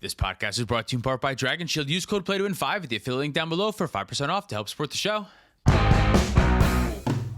This podcast is brought to you in part by Dragon Shield. Use code PLAYTOWIN5 at the affiliate link down below for 5% off to help support the show.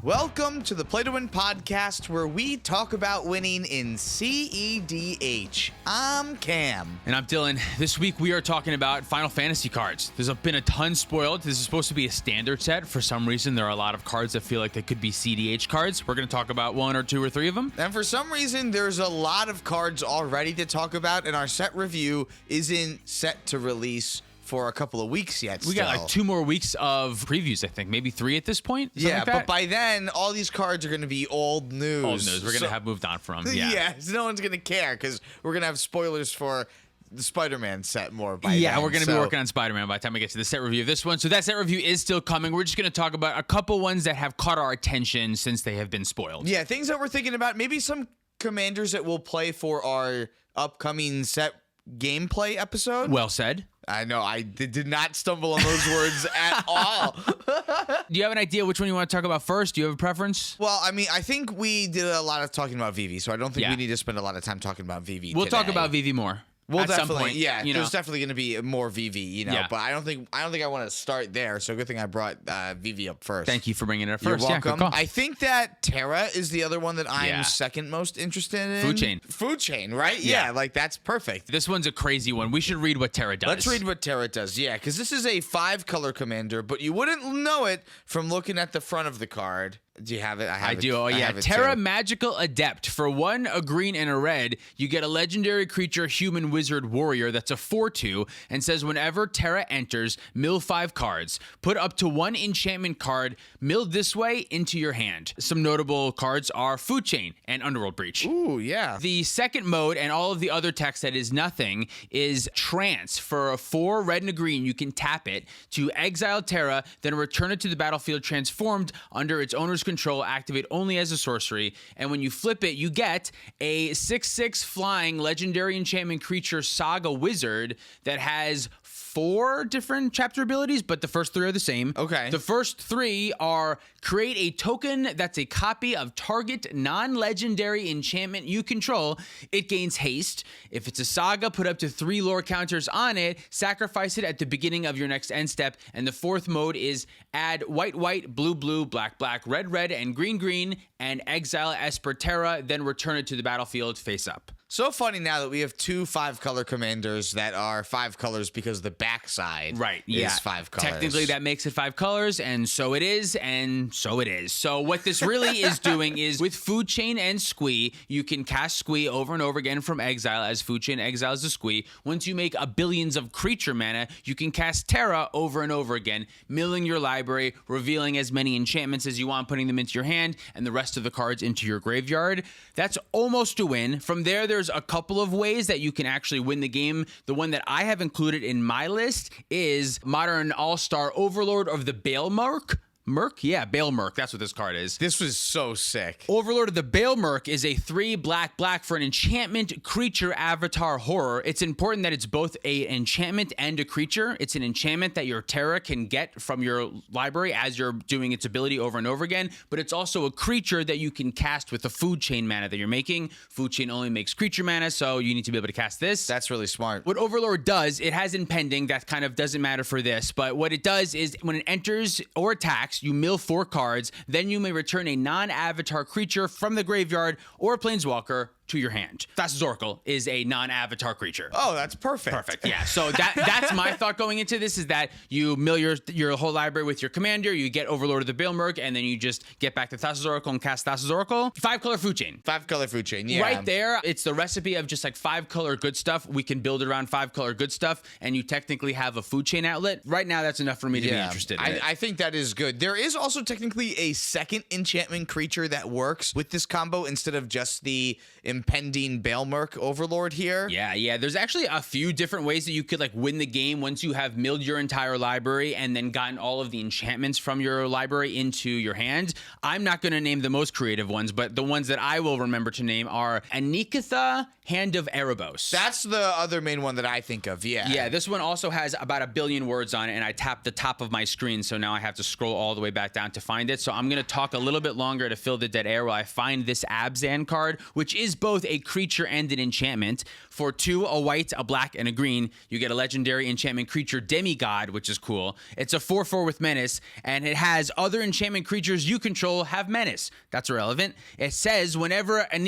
Welcome to the Play to Win podcast, where we talk about winning in cEDH. I'm Cam. And I'm Dylan. This week we are talking about Final Fantasy cards. There's been a ton spoiled. This is supposed to be a standard set. For some reason, there are a lot of cards that feel like they could be cEDH cards. We're going to talk about one or two or three of them. And for some reason, there's a lot of cards already to talk about, and our set review isn't set to release for a couple of weeks yet. We got like 2 more weeks of previews, I think. Maybe 3 at this point. Yeah, but by then, all these cards are going to be old news. Old news. We're going to have moved on from. Yeah, so no one's going to care because we're going to have spoilers for the Spider-Man set more by then. Yeah, we're going to be working on Spider-Man by the time we get to the set review of this one. So that set review is still coming. We're just going to talk about a couple ones that have caught our attention since they have been spoiled. Yeah, things that we're thinking about. Maybe some commanders that we'll play for our upcoming set gameplay episode. Well said. I know, I did not stumble on those words at all. Do you have an idea which one you want to talk about first? Do you have a preference? Well, I mean, I think we did a lot of talking about Vivi, so I don't think we need to spend a lot of time talking about Vivi We'll today. talk about Vivi more. We'll at definitely, some point, there's definitely going to be more Vivi, but I don't think I want to start there. So good thing I brought Vivi up first. Thank you for bringing it up You're first. welcome. Yeah, good call. I think that Terra is the other one that I'm second most interested in. Food chain, right? Yeah, like that's perfect. This one's a crazy one. We should read what Terra does. Let's read what Terra does. Yeah, because this is a 5-color commander, but you wouldn't know it from looking at the front of the card. Do you have it? I do. Oh, yeah. Terra Magical Adept. For 1, a green, and a red, you get a legendary creature, human wizard warrior that's a 4/2, and says whenever Terra enters, mill 5 cards. Put up to 1 enchantment card milled this way into your hand. Some notable cards are Food Chain and Underworld Breach. Ooh, yeah. The second mode and all of the other text that is nothing is Trance. For a 4 red and a green, you can tap it to exile Terra, then return it to the battlefield transformed under its owner's control, activate only as a sorcery, and when you flip it, you get a 6/6 flying legendary enchantment creature Saga Wizard that has 4 different chapter abilities, but the first 3 are the same. Okay. The first 3 are create a token that's a copy of target non-legendary enchantment you control. It gains haste. If it's a saga, put up to 3 lore counters on it, sacrifice it at the beginning of your next end step. And the 4th mode is add white, white, blue, blue, black, black, red, red, and green, green, and exile Esper Terra, then return it to the battlefield face up. So funny now that we have 2 5-color commanders that are 5 colors because the backside is 5 colors. Technically, that makes it 5 colors, and so it is, and so it is. So what this really is doing is with Food Chain and Squee, you can cast Squee over and over again from exile as Food Chain exiles the Squee. Once you make a billions of creature mana, you can cast Terra over and over again, milling your library, revealing as many enchantments as you want, putting them into your hand, and the rest of the cards into your graveyard. That's almost a win. From there's a couple of ways that you can actually win the game. The one that I have included in my list is Modern All-Star Overlord of the Baelmerk. Baelmerk. That's what this card is. This was so sick. Overlord of the Baelmerk is a 3 black black for an enchantment creature avatar horror. It's important that it's both an enchantment and a creature. It's an enchantment that your Terra can get from your library as you're doing its ability over and over again, but it's also a creature that you can cast with the Food Chain mana that you're making. Food Chain only makes creature mana, so you need to be able to cast this. That's really smart. What Overlord does, it has impending. That kind of doesn't matter for this, but what it does is when it enters or attacks, you mill 4 cards, then you may return a non-avatar creature from the graveyard or a planeswalker to your hand. Thassa's Oracle is a non-avatar creature. Oh, that's perfect. Perfect, yeah. So that's my thought going into this, is that you mill your whole library with your commander, you get Overlord of the Baelmerk, and then you just get back to Thassa's Oracle and cast Thassa's Oracle. 5-color Food Chain. 5-color Food Chain, yeah. Right there, it's the recipe of just like 5-color good stuff. We can build it around 5-color good stuff, and you technically have a Food Chain outlet. Right now, that's enough for me to be interested in it. I think that is good. There is also technically a second enchantment creature that works with this combo instead of just the impending Baelmerk Overlord here. Yeah. There's actually a few different ways that you could like win the game once you have milled your entire library and then gotten all of the enchantments from your library into your hand. I'm not going to name the most creative ones, but the ones that I will remember to name are Anikatha, Hand of Erebos. That's the other main one that I think of, yeah. Yeah, this one also has about 1 billion words on it, and I tapped the top of my screen, so now I have to scroll all the way back down to find it. So I'm going to talk a little bit longer to fill the dead air while I find this Abzan card, which is both both a creature and an enchantment. For 2, a white, a black, and a green, you get a legendary enchantment creature Demigod, which is cool. It's a 4/4 with menace, and it has other enchantment creatures you control have menace. That's irrelevant. It says whenever a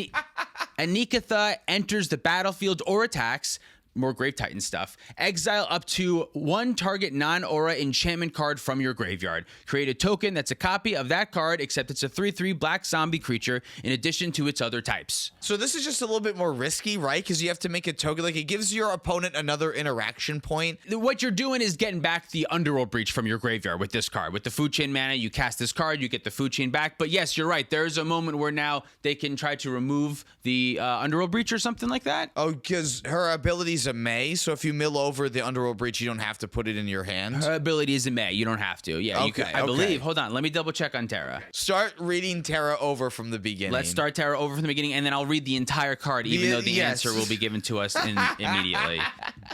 Nikitha enters the battlefield or attacks, more Grave Titan stuff, exile up to 1 target non-aura enchantment card from your graveyard. Create a token that's a copy of that card, except it's a 3/3 black zombie creature in addition to its other types. So this is just a little bit more risky, right? Because you have to make a token. Like, it gives your opponent another interaction point. What you're doing is getting back the Underworld Breach from your graveyard with this card. With the Food Chain mana, you cast this card, you get the Food Chain back. But yes, you're right. There's a moment where now they can try to remove the Underworld Breach or something like that. Oh, because her ability's a May, so if you mill over the Underworld Breach, you don't have to put it in your hand. Her ability is a May. You don't have to. Yeah, you Okay, could, I believe. Hold on. Let me double check on Terra. Start reading Terra over from the beginning. Let's start Terra over from the beginning, and then I'll read the entire card, even though the Yes. answer will be given to us immediately.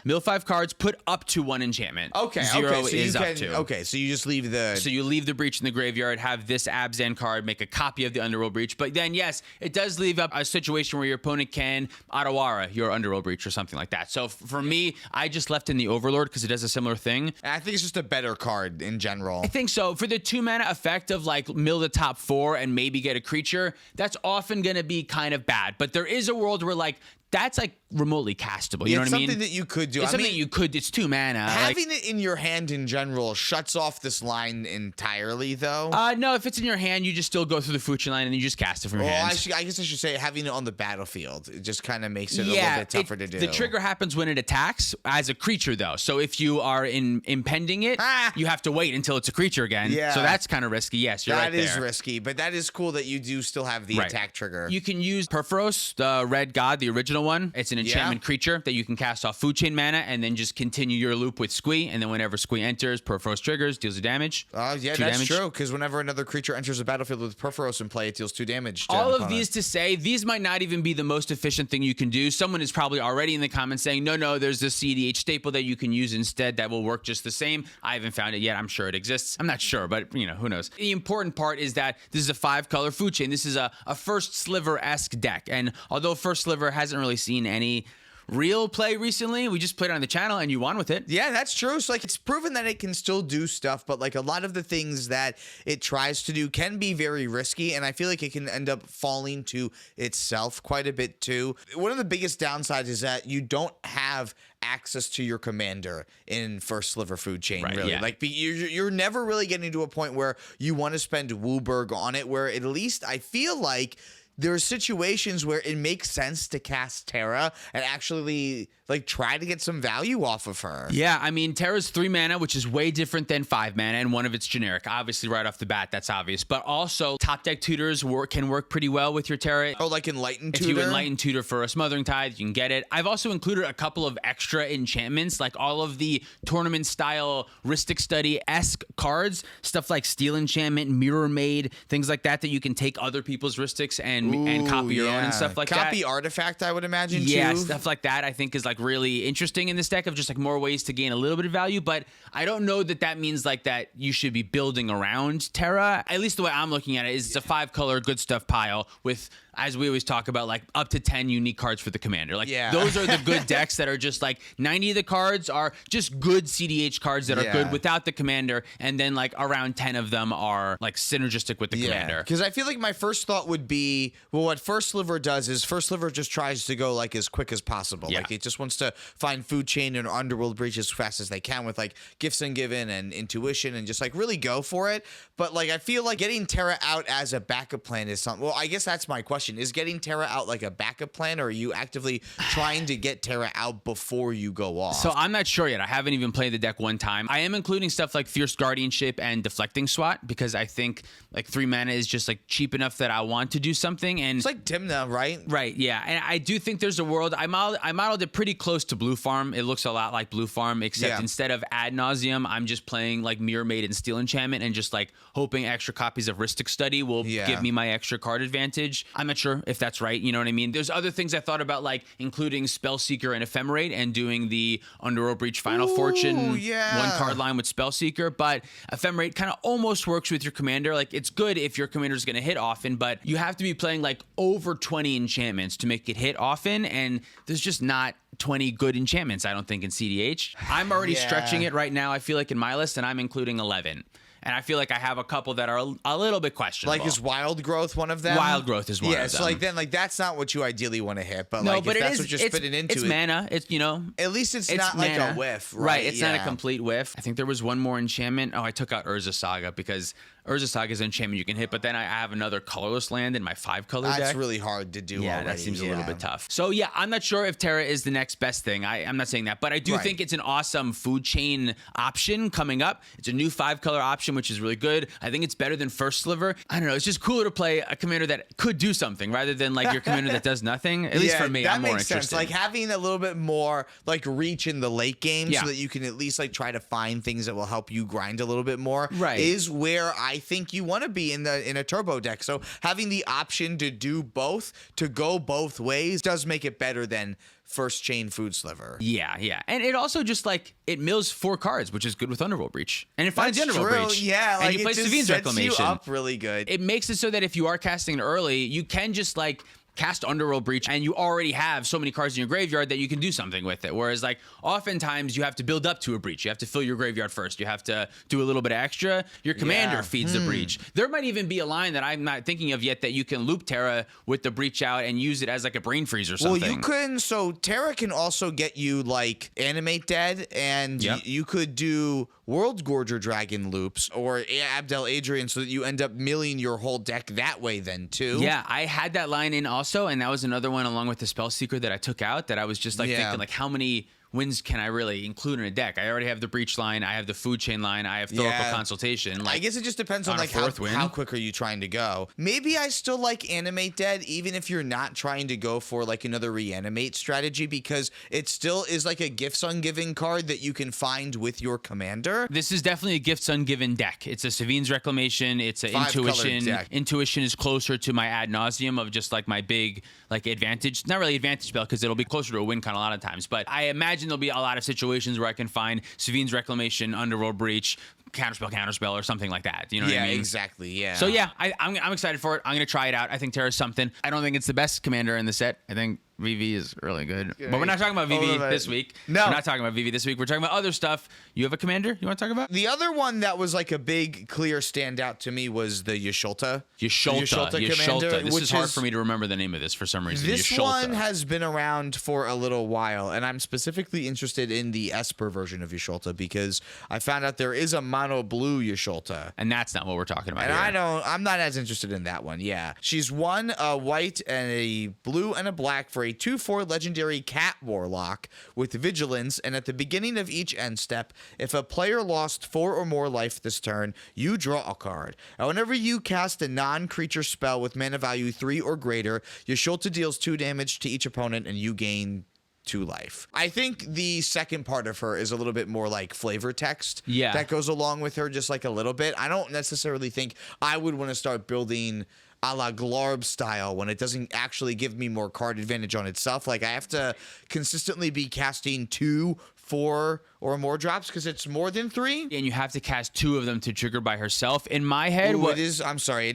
Mill 5 cards, put up to 1 enchantment. Okay, 0 okay, so is you up can, to. Okay, so you just leave the... So you leave the breach in the graveyard, have this Abzan card, make a copy of the Underworld Breach. But then, yes, it does leave up a situation where your opponent can Otawara your Underworld Breach or something like that. So for me, I just left in the Overlord because it does a similar thing. I think it's just a better card in general. I think so. For the 2 mana effect of like mill the top 4 and maybe get a creature, that's often going to be kind of bad. But there is a world where like that's like remotely castable. You know what I mean? It's something that you could do. It's something that you could. It's 2 mana. Having it in your hand in general shuts off this line entirely, though. No, if it's in your hand, you just still go through the Fuchin line and you just cast it from your hand. I guess I should say having it on the battlefield. It just kind of makes it a little bit tougher to do. The trigger happens when it attacks as a creature, though. So if you are impending it, you have to wait until it's a creature again. Yeah. So that's kind of risky. Yes, you're right there. That is risky, but that is cool that you do still have the attack trigger. You can use Perforos, the red god, the original one. It's an enchantment creature that you can cast off Food Chain mana and then just continue your loop with Squee. And then whenever Squee enters, Perforos triggers, deals a damage. Yeah, 2 that's damage. true, because whenever another creature enters the battlefield with Perforos in play, it deals 2 damage. All of these to say, these might not even be the most efficient thing you can do. Someone is probably already in the comments saying, no, there's this cEDH staple that you can use instead that will work just the same. I haven't found it yet. I'm sure it exists. I'm not sure, but who knows? The important part is that this is a 5-color Food Chain. This is a First Sliver-esque deck. And although First Sliver hasn't really seen any real play recently, we just played it on the channel and you won with it. Yeah, that's true. So it's proven that it can still do stuff, but like a lot of the things that it tries to do can be very risky, and I feel like it can end up falling to itself quite a bit too. One of the biggest downsides is that you don't have access to your commander in First Sliver Food Chain, really. Yeah. Like you're never really getting to a point where you want to spend Wooburg on it, where at least I feel like there are situations where it makes sense to cast Terra and actually like try to get some value off of her. Yeah, I mean, Terra's 3 mana, which is way different than 5 mana, and one of it's generic. Obviously, right off the bat, that's obvious. But also, top deck tutors can work pretty well with your Terra. Oh, like Enlighten Tutor? If you Enlighten Tutor for a Smothering Tithe, you can get it. I've also included a couple of extra enchantments, like all of the tournament-style Rhystic Study-esque cards, stuff like Steel Enchantment, Mirror Maid, things like that you can take other people's Rhystics and copy your own and stuff like that. Copy Artifact, I would imagine, too. Yeah, stuff like that I think is like really interesting in this deck, of just like more ways to gain a little bit of value. But I don't know that means like that you should be building around Terra. At least the way I'm looking at it is it's a 5-color good stuff pile with, as we always talk about, like up to 10 unique cards for the commander. Like those are the good decks that are just like 90 of the cards are just good cEDH cards that are good without the commander, and then like around 10 of them are like synergistic with the commander. Because I feel like my first thought would be, well, what First Sliver does is First Sliver just tries to go like as quick as possible. Like it just wants to find Food Chain and Underworld Breach as fast as they can with like Gifts Ungiven and Intuition and just like really go for it. But like I feel like getting Terra out as a backup plan is something. Well, I guess that's my question. Is getting Terra out like a backup plan, or are you actively trying to get Terra out before you go off? So I'm not sure yet. I haven't even played the deck one time. I am including stuff like Fierce Guardianship and Deflecting Swat because I think like 3 mana is just like cheap enough that I want to do something. And it's like Timna, right? Right, yeah. And I do think there's a world. I modeled it pretty close to Blue Farm. It looks a lot like Blue Farm, except instead of Ad Nauseam, I'm just playing like Mirror Maid and Steel Enchantment and just like hoping extra copies of Rhystic Study will give me my extra card advantage. I'm not not sure if that's right. You know what I mean? There's other things I thought about, like including Spellseeker and Ephemerate and doing the Underworld Breach Final Fortune one card line with Spellseeker. But Ephemerate kind of almost works with your commander. Like, it's good if your commander is going to hit often, but you have to be playing like over 20 enchantments to make it hit often. And there's just not 20 good enchantments, I don't think, in cEDH. I'm already stretching it right now, I feel like, in my list, and I'm including 11. And I feel like I have a couple that are a little bit questionable. Like, is Wild Growth one of them? Wild Growth is one of them. Yeah, so like then like that's not what you ideally want to hit, but no, like but if it that's is, what you're spitting into, it's mana. It's, you know, at least it's not like mana. a whiff, right? It's not a complete whiff. I think there was one more enchantment. Oh, I took out Urza Saga because Urza Saga is an enchantment you can hit, but then I have another colorless land in my 5-color deck. That's really hard to do. Yeah, already. that seems a little bit tough. So yeah, I'm not sure if Terra is the next best thing. I'm not saying that, but I do think it's an awesome food chain option coming up. It's a new 5-color option, which is really good. I think it's better than First Sliver. I don't know. It's just cooler to play a commander that could do something rather than like your commander that does nothing. At least for me, I'm more interested. Sense. Like having a little bit more like reach in the late game so that you can at least like try to find things that will help you grind a little bit more is where I think you want to be in a turbo deck. So having the option to do both, to go both ways, does make it better than First Chain Food Sliver. Yeah. And it also just like it mills 4 cards, which is good with Underworld Breach. And it finds the Underworld Breach. Yeah, like and you play Savine's Reclamation. You up really good. It makes it so that if you are casting it early, you can just like cast Underworld Breach and you already have so many cards in your graveyard that you can do something with it. Whereas like oftentimes you have to build up to a breach. You have to fill your graveyard first. You have to do a little bit of extra. Your commander feeds the breach. There might even be a line that I'm not thinking of yet that you can loop Terra with the breach out and use it as like a brain freeze or something. Well, you can. So Terra can also get you like Animate Dead, and you could do World Gorger Dragon loops or Abdel Adrian, so that you end up milling your whole deck that way then too. Yeah, I had that line in also, and that was another one along with the Spellseeker that I took out that I was just like thinking like, how many wins can I really include in a deck? I already have the Breach line, I have the Food Chain line, I have Thoracle Consultation. Like, I guess it just depends on like how quick are you trying to go. Maybe I still like Animate Dead, even if you're not trying to go for like another reanimate strategy, because it still is like a Gifts Ungiving card that you can find with your commander. This is definitely a Gifts Ungiven deck. It's a Savine's Reclamation, it's an Intuition. Deck. Intuition is closer to my ad nauseum of just like my big like advantage. Not really advantage spell because it'll be closer to a win con a lot of times, but I imagine there'll be a lot of situations where I can find Savine's Reclamation, Underworld Breach, counterspell, or something like that. You know what I mean? Yeah, exactly. Yeah. So yeah, I'm excited for it. I'm gonna try it out. I think Terra's something. I don't think it's the best commander in the set. I think VV is really good. But we're not talking about VV this week. No. We're not talking about VV this week. We're talking about other stuff. You have a commander you want to talk about? The other one that was like a big, clear standout to me was the Yasholta. Yasholta commander. This is hard for me to remember the name of this for some reason. This one has been around for a little while, and I'm specifically interested in the Esper version of Yasholta because I found out there is a mono blue Yasholta. And that's not what we're talking about and here. I'm not as interested in that one. Yeah. She's a white and a blue and a black for a 2/4 legendary cat warlock with vigilance, and at the beginning of each end step, if a player lost 4 or more life this turn, you draw a card. And whenever you cast a non-creature spell with mana value 3 or greater, Yasholta deals 2 damage to each opponent and you gain 2 life. I think the second part of her is a little bit more like flavor text that goes along with her just like a little bit. I don't necessarily think I would want to start building a la Glarb style when it doesn't actually give me more card advantage on itself. Like I have to consistently be casting 2, 4 or more drops because it's more than 3. And you have to cast 2 of them to trigger by herself. In my head, it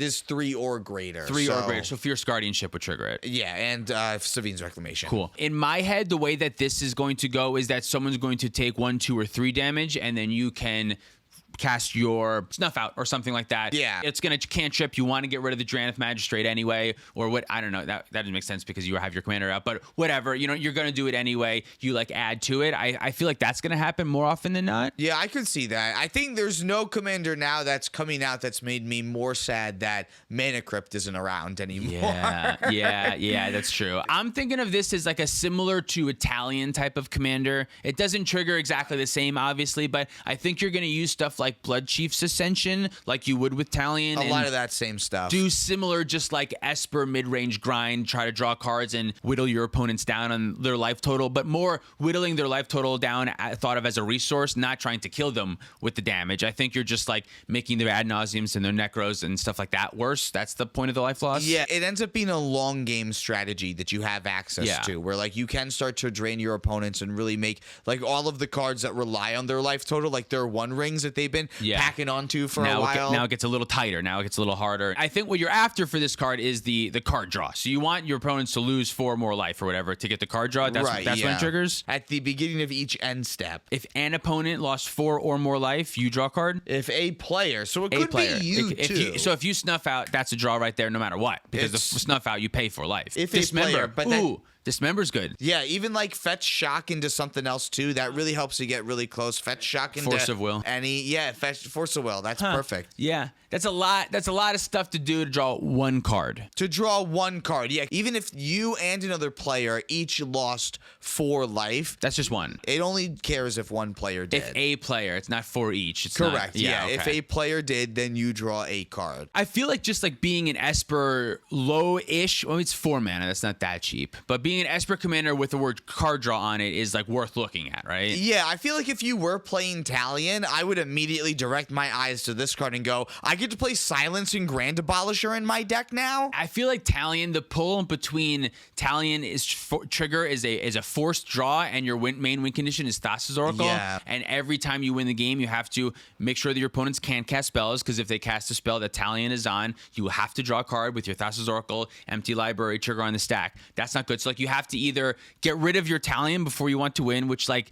is 3 or greater. 3 or greater. So Fierce Guardianship would trigger it. Yeah, and Savine's Reclamation. Cool. In my head, the way that this is going to go is that someone's going to take 1, 2, or 3 damage, and then you can cast your Snuff Out or something like that. Yeah. It's going to cantrip. You want to get rid of the Drannith Magistrate anyway, or what? I don't know. That doesn't make sense because you have your commander out, but whatever. You know, you're going to do it anyway. You like add to it. I feel like that's going to happen more often than not. Yeah, I could see that. I think there's no commander now that's coming out that's made me more sad that Mana Crypt isn't around anymore. Yeah, that's true. I'm thinking of this as like a similar to Italian type of commander. It doesn't trigger exactly the same, obviously, but I think you're going to use stuff like Blood Chief's Ascension, like you would with Talion. A lot of that same stuff. Do similar, just like Esper mid-range grind, try to draw cards and whittle your opponents down on their life total, but more whittling their life total down thought of as a resource, not trying to kill them with the damage. I think you're just like making their ad nauseums and their necros and stuff like that worse. That's the point of the life loss. Yeah, it ends up being a long game strategy that you have access to, where like you can start to drain your opponents and really make like all of the cards that rely on their life total, like their one rings that they've been packing onto for a while. Now it gets a little tighter. Now it gets a little harder. I think what you're after for this card is the card draw. So you want your opponents to lose 4 more life or whatever to get the card draw. That's when it triggers. At the beginning of each end step. If an opponent lost 4 or more life, you draw a card. If a player, so it could be you too. So if you snuff out, that's a draw right there no matter what. Because the snuff out, you pay for life. If Dismember, Dismember's good. Yeah, even like fetch shock into something else too. That really helps you get really close. Fetch shock into Force of Will. Fetch Force of Will. That's perfect. Yeah. That's a lot of stuff to do to draw one card. To draw one card. Yeah. Even if you and another player each lost 4 life. That's just one. It only cares if one player did. If a player, it's not 4 each. It's correct. Not, yeah. Okay. If a player did, then you draw a card. I feel like just like being an Esper low-ish, well, it's 4 mana. That's not that cheap. But being an Esper commander with the word card draw on it is like worth looking at, right? Yeah, I feel like if you were playing Talion, I would immediately direct my eyes to this card and go, I get to play Silence and Grand Abolisher in my deck now. I feel like Talion, the pull between Talion is trigger is a forced draw, and your main win condition is Thassa's Oracle. Yeah. And every time you win the game, you have to make sure that your opponents can't cast spells, because if they cast a spell that Talion is on, you have to draw a card with your Thassa's Oracle, empty library, trigger on the stack. That's not good. So like you have to either get rid of your Talion before you want to win, which like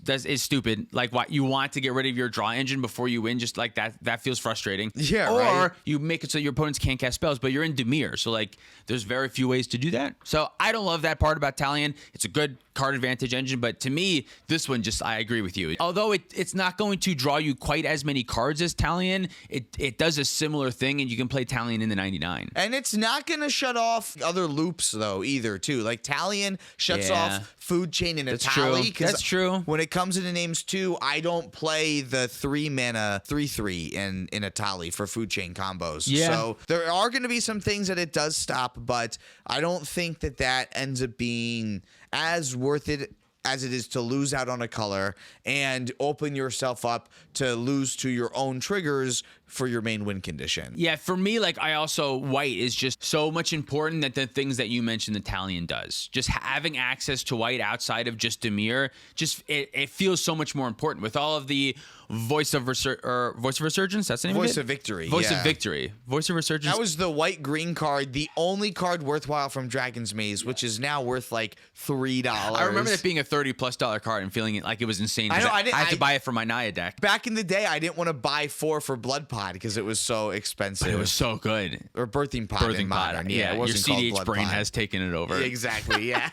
is stupid. Like, what, you want to get rid of your draw engine before you win? Just like that feels frustrating. Yeah, or right. you make it so your opponents can't cast spells, but you're in Dimir, so like there's very few ways to do that. So I don't love that part about Talion. It's a good card advantage engine, but to me, this one just, I agree with you. Although it's not going to draw you quite as many cards as Talion, it does a similar thing, and you can play Talion in the 99. And it's not going to shut off other loops though either too. Like Talion shuts off Food Chain and Atali. That's true. When it comes into names too, I don't play the 3 mana 3/3 in Atali for Food Chain combos. Yeah. So there are going to be some things that it does stop, but I don't think that ends up being as worth it as it is to lose out on a color and open yourself up to lose to your own triggers for your main win condition. Yeah, for me, like, I also, white is just so much important that the things that you mentioned the Talion does. Just having access to white outside of just Dimir, just it feels so much more important with all of the Voice of Resurgence. That's the name of it? Voice of Victory. Voice of Victory. Voice of Resurgence. That was the white-green card, the only card worthwhile from Dragon's Maze, which is now worth like $3. I remember that being a $30+ card and feeling it like it was insane. I know, I had to buy it for my Naya deck. Back in the day, I didn't want to buy 4 for Blood Pod because it was so expensive. But it was so good. Or Birthing Pod in Modern. Yeah, it wasn't your called cEDH Blood brain Pod. has taken it over. Exactly, yeah.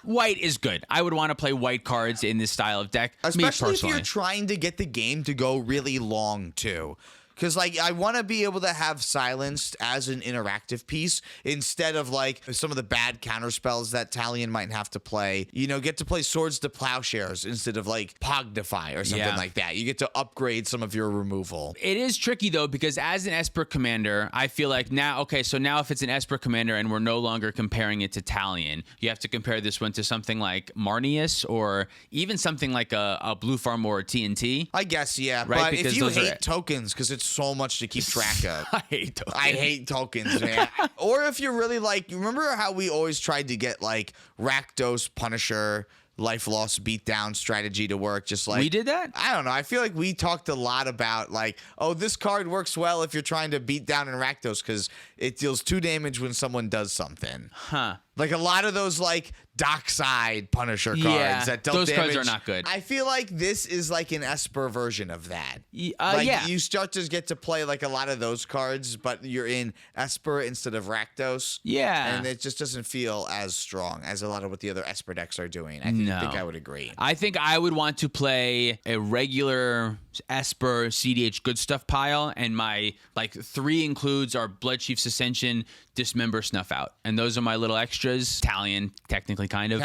White is good. I would want to play white cards in this style of deck. Especially if me you're trying to get the game to go really long, too. Because, like, I want to be able to have Silenced as an interactive piece instead of, like, some of the bad counter spells that Talion might have to play. You know, get to play Swords to Plowshares instead of, like, Pognify or something like that. You get to upgrade some of your removal. It is tricky, though, because as an Esper commander, I feel like now if it's an Esper commander and we're no longer comparing it to Talion, you have to compare this one to something like Marnius or even something like a Blue Farm or a TNT. I guess, yeah. Right? But Because if you those hate tokens, because it's so much to keep track of. I hate tokens. I hate tokens, man. Or if you're really like, you remember how we always tried to get like Rakdos, Punisher, life loss beatdown strategy to work? Just like we did that? I don't know. I feel like we talked a lot about like, oh, this card works well if you're trying to beat down in Rakdos because it deals 2 damage when someone does something. Huh. Like a lot of those like Dockside Punisher cards that dealt those damage. cards are not good. I feel like this is like an Esper version of that. Yeah. You start to get to play like a lot of those cards, but you're in Esper instead of Rakdos. Yeah. And it just doesn't feel as strong as a lot of what the other Esper decks are doing. I think I would agree. I think I would want to play a regular Esper, cEDH good stuff pile, and my like 3 includes are Blood Chief's Ascension, Dismember, Snuff Out. And those are my little extras. Italian, technically, kind of.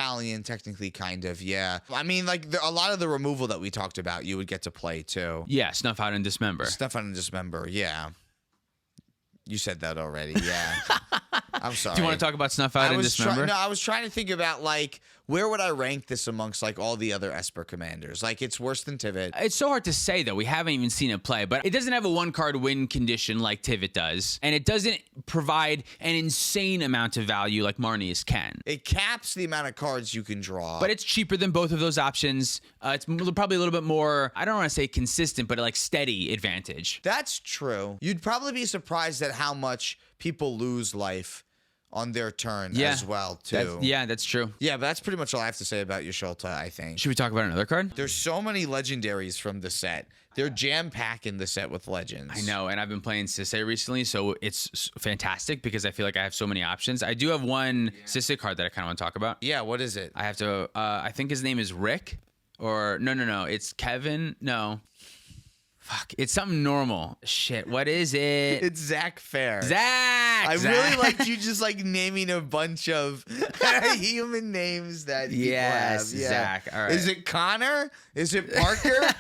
Yeah. I mean, like, a lot of the removal that we talked about, you would get to play, too. Yeah, Snuff Out and Dismember. Snuff Out and Dismember, yeah. You said that already, yeah. I'm sorry. Do you want to talk about Snuff Out and Dismember? No, I was trying to think about, like, where would I rank this amongst, like, all the other Esper commanders? Like, it's worse than Tivit. It's so hard to say, though. We haven't even seen it play, but it doesn't have a 1-card win condition like Tivit does, and it doesn't provide an insane amount of value like Marnius can. It caps the amount of cards you can draw. But it's cheaper than both of those options. It's probably a little bit more, I don't want to say consistent, but like steady advantage. That's true. You'd probably be surprised at how much people lose life on their turn as well, too. That's true. Yeah, but that's pretty much all I have to say about Yasholta, I think. Should we talk about another card? There's so many legendaries from the set. They're jam-packing the set with legends. I know, and I've been playing Sisay recently, so it's fantastic because I feel like I have so many options. I do have one Sisay card that I kind of want to talk about. Yeah, what is it? I have to, I think his name is Rick, or no, it's Kevin. No. Fuck, it's something normal. Shit, what is it? It's Zach Fair. Zach! I really liked you just like naming a bunch of human names that people have. Yeah. Zach. All right. Is it Connor? Is it Parker?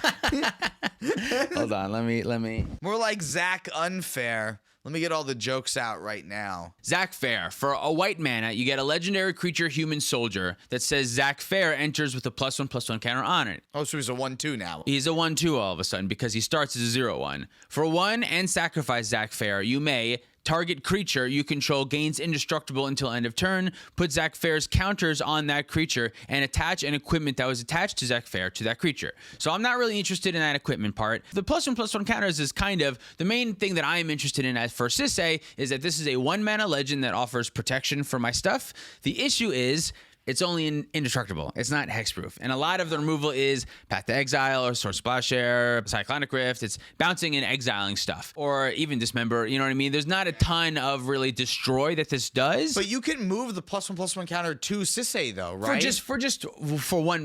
Hold on, let me. More like Zach Unfair. Let me get all the jokes out right now. Zach Fair. For a white mana, you get a legendary creature human soldier that says Zach Fair enters with a +1/+1 counter on it. Oh, so he's a 1/2 now. He's a 1/2 all of a sudden because he starts as a 0/1. For 1 and sacrifice Zach Fair, you may target creature you control gains indestructible until end of turn, put Zach Fair's counters on that creature, and attach an equipment that was attached to Zach Fair to that creature. So I'm not really interested in that equipment part. The +1/+1 counters is kind of the main thing that I am interested in as for Sisay is that this is a 1-mana legend that offers protection for my stuff. The issue is it's only indestructible. It's not hexproof. And a lot of the removal is Path to Exile or Sword Plowshare, Cyclonic Rift. It's bouncing and exiling stuff. Or even Dismember, you know what I mean? There's not a ton of really destroy that this does. But you can move the +1/+1 counter to Sisay though, right?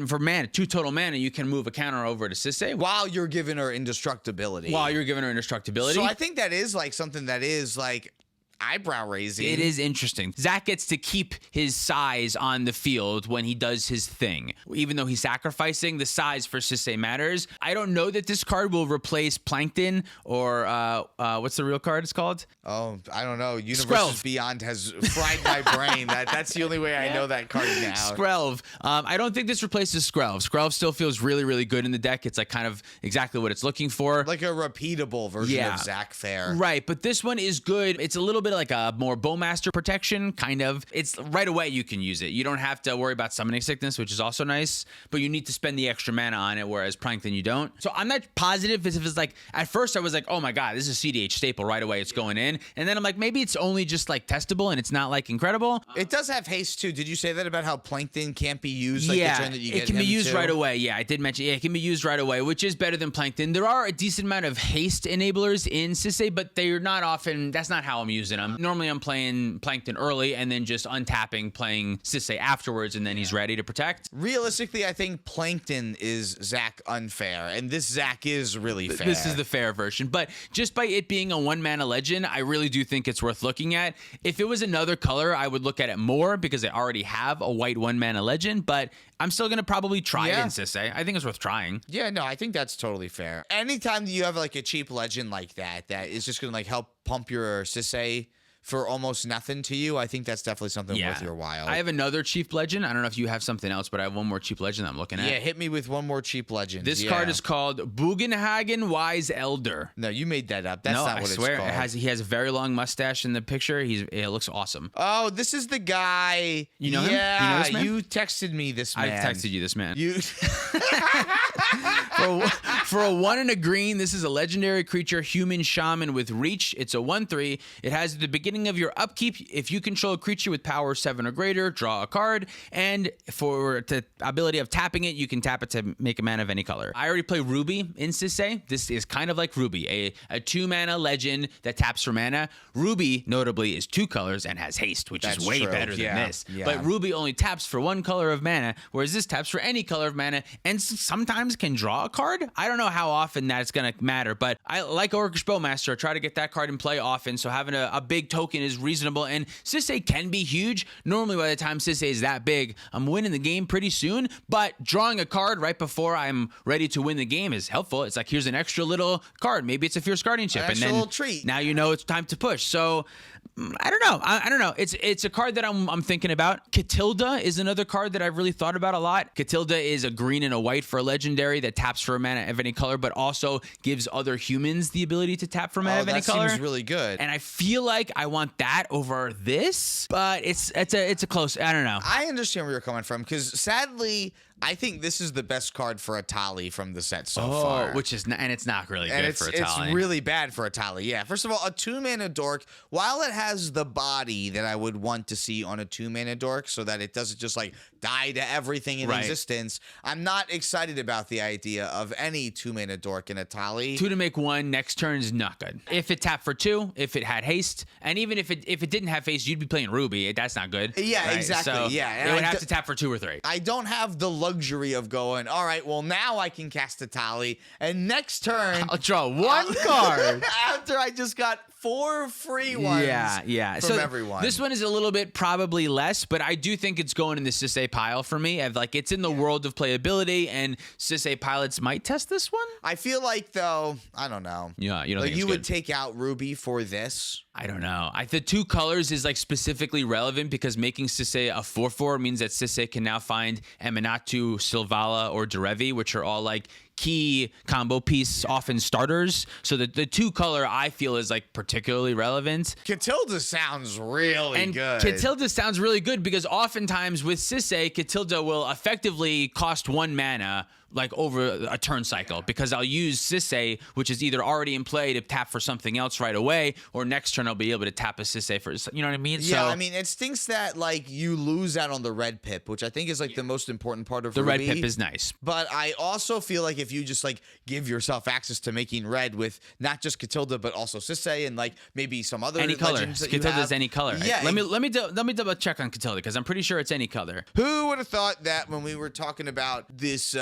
For mana, 2 total mana, you can move a counter over to Sisay. While you're giving her indestructibility. So I think that is like something that is like eyebrow raising. It is interesting. Zach gets to keep his size on the field when he does his thing. Even though he's sacrificing, the size for Sisay matters. I don't know that this card will replace Plankton or what's the real card it's called? Oh, I don't know. Universes Beyond has fried my brain. That's the only way I know that card now. Skrelv. I don't think this replaces Skrelv. Skrelv still feels really, really good in the deck. It's like kind of exactly what it's looking for. Like a repeatable version of Zach Fair. Right, but this one is good. It's a little bit like a more Bowmaster protection, kind of. It's right away you can use it. You don't have to worry about summoning sickness, which is also nice, but you need to spend the extra mana on it, whereas Plankton you don't. So I'm not positive if it's like, at first I was like, oh my god, this is a cEDH staple right away, it's going in. And then I'm like, maybe it's only just like testable and it's not like incredible. It does have haste too. Did you say that about how Plankton can't be used like the turn that you get it can be used too? right away. Yeah, I did mention, it can be used right away, which is better than Plankton. There are a decent amount of haste enablers in Sisay, but they're not often, that's not how I'm using them. Normally I'm playing Plankton early and then just untapping, playing Sisay afterwards, and then he's ready to protect. Realistically, I think Plankton is Zach Unfair, and this Zach is really fair. This is the fair version, but just by it being a 1-mana legend, I really do think it's worth looking at. If it was another color, I would look at it more because I already have a white 1-mana legend, but I'm still going to probably try it in Sisay. I think it's worth trying. Yeah, no, I think that's totally fair. Anytime you have like a cheap legend like that is just going to like help pump your Sisay for almost nothing to you, I think that's definitely something worth your while. I have another cheap legend. I don't know if you have something else, but I have one more cheap legend I'm looking at. Yeah, hit me with one more cheap legend. This card is called Bugenhagen Wise Elder. No, you made that up. That's not what it's called. He has a very long mustache in the picture. It looks awesome. Oh, this is the guy. You know him? Yeah, you know this man? You texted me this man. I texted you this man. You For a 1 and a green, this is a legendary creature, human shaman with reach. It's a 1/3. It has at the beginning beginning of your upkeep, if you control a creature with power 7 or greater, draw a card. And for the ability of tapping it, you can tap it to make a mana of any color. I already play Ruby in Sisay. This is kind of like Ruby, a 2-mana legend that taps for mana. Ruby, notably, is 2 colors and has haste, which is way better than this. Yeah. But Ruby only taps for 1 color of mana, whereas this taps for any color of mana and sometimes can draw a card. I don't know how often that's going to matter, but I like Orcish Bowmaster. I try to get that card in play often, so having a big token is reasonable. And Sisay can be huge. Normally, by the time Sisay is that big, I'm winning the game pretty soon, but drawing a card right before I'm ready to win the game is helpful. It's like, here's an extra little card. Maybe it's a Fierce Guardianship, and then little treat. Now you know it's time to push. So I don't know. I don't know. It's a card that I'm thinking about. Catilda is another card that I've really thought about a lot. Catilda is a green and a white for a legendary that taps for a mana of any color, but also gives other humans the ability to tap for mana of any color. That seems really good. And I feel like I want that over this, but it's a close. I don't know. I understand where you're coming from, because sadly, I think this is the best card for Atali from the set so far. Which is not, and it's not really good for Atali. It's really bad for Atali. Yeah. First of all, a 2-mana dork, while it has the body that I would want to see on a 2-mana dork, so that it doesn't just like die to everything in existence, I'm not excited about the idea of any 2-mana dork in Atali. 2 to make 1 next turn is not good. If it tapped for 2, if it had haste, and even if it didn't have haste, you'd be playing Ruby. That's not good. Yeah, right? exactly. So yeah, it would have to tap for 2 or 3. I don't have the luxury of going, all right, well, now I can cast Atali, and next turn I'll draw 1 card after I just got 4 free ones. Yeah. From everyone. This one is a little bit probably less, but I do think it's going in the Sisay pile for me. It's in the world of playability, and Sisay pilots might test this one. I feel like, though, I don't know. Yeah, you don't like think you it's would good? take out Ruby for this. I don't know. The 2 colors is like specifically relevant because making Sisay a 4/4 means that Sisay can now find Eminatu, Silvala, or Derevi, which are all like key combo piece, often starters. So the 2 color I feel is like particularly relevant. Catilda sounds really good. Catilda sounds really good because oftentimes with Sisay, Catilda will effectively cost 1 mana like over a turn cycle, because I'll use Sisay, which is either already in play, to tap for something else right away, or next turn I'll be able to tap a Sisay for, you know what I mean? Yeah, I mean, it stinks that like you lose out on the red pip, which I think is like the most important part of the Ruby. red pip is nice. But I also feel like if you just like give yourself access to making red with not just Catilda but also Sisay and like maybe some other any color. legends that you Catilda's have. any color. Yeah. Let me double check on Catilda because I'm pretty sure it's any color. Who would have thought that when we were talking about this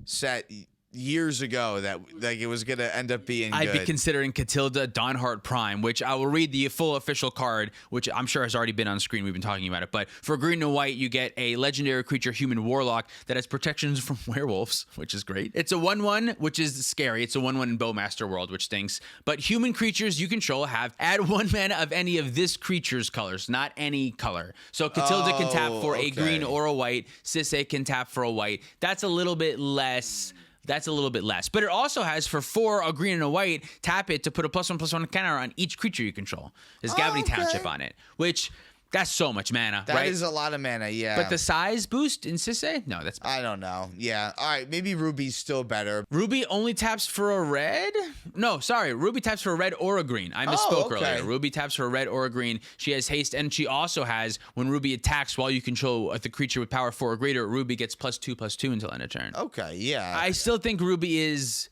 set years ago that like it was gonna end up being I'd good. be considering Catilda Dawnheart Prime, which I will read the full official card, which I'm sure has already been on screen. We've been talking about it. But for green and white, you get a legendary creature, human warlock, that has protections from werewolves, which is great. It's a 1/1, which is scary. It's a 1/1 in Bowmaster world, which stinks. But human creatures you control add 1 mana of any of this creature's colors, not any color. So Catilda can tap for a green or a white. Sisay can tap for a white. That's a little bit less. But it also has for 4 a green and a white, tap it to put a +1/+1 counter on each creature you control. There's Gavity Township on it, which that's so much mana, That right? is a lot of mana, yeah. But the size boost in Sisay? No, that's I don't know. Yeah. All right. Maybe Ruby's still better. Ruby only taps for a red? No, sorry. Ruby taps for a red or a green. I misspoke earlier. Ruby taps for a red or a green. She has haste, and she also has, when Ruby attacks while you control the creature with power 4 or greater, Ruby gets +2/+2 until end of turn. Okay, yeah. I still think Ruby is...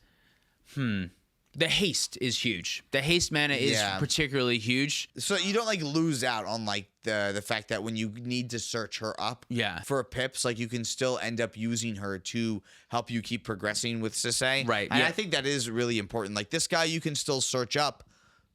The haste is huge. The haste mana is particularly huge. So you don't like lose out on like the fact that when you need to search her up for pips, like you can still end up using her to help you keep progressing with Sisay. Right. And I think that is really important. Like this guy you can still search up.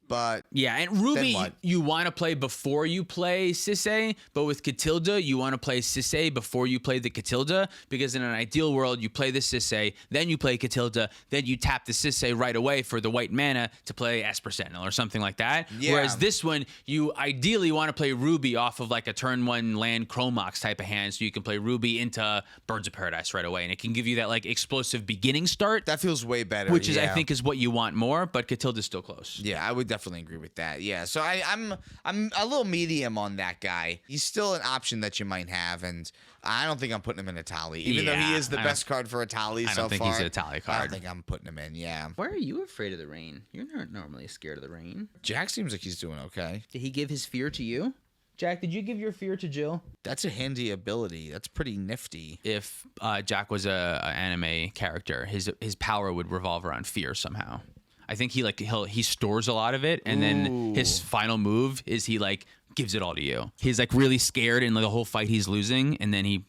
But yeah, and Ruby, you want to play before you play Sisay, but with Catilda, you want to play Sisay before you play the Catilda, because in an ideal world, you play the Sisay, then you play Catilda, then you tap the Sisay right away for the white mana to play Esper Sentinel or something like that. Yeah. Whereas this one, you ideally want to play Ruby off of like a turn 1 land Chromox type of hand, so you can play Ruby into Birds of Paradise right away, and it can give you that like explosive beginning start. That feels way better. Which is, I think, is what you want more, but Catilda's still close. Yeah, I would definitely agree with that. Yeah. So I'm a little medium on that guy. He's still an option that you might have, and I don't think I'm putting him in a tally, even though he is the best card for a tally so far. I don't think he's a tally card. I don't think I'm putting him in. Yeah. Why are you afraid of the rain? You're not normally scared of the rain. Jack seems like he's doing okay. Did he give his fear to you? Jack, did you give your fear to Jill? That's a handy ability. That's pretty nifty. If Jack was a anime character, his power would revolve around fear somehow. I think he stores a lot of it, and then his final move is he like gives it all to you. He's like really scared in like the whole fight he's losing, and then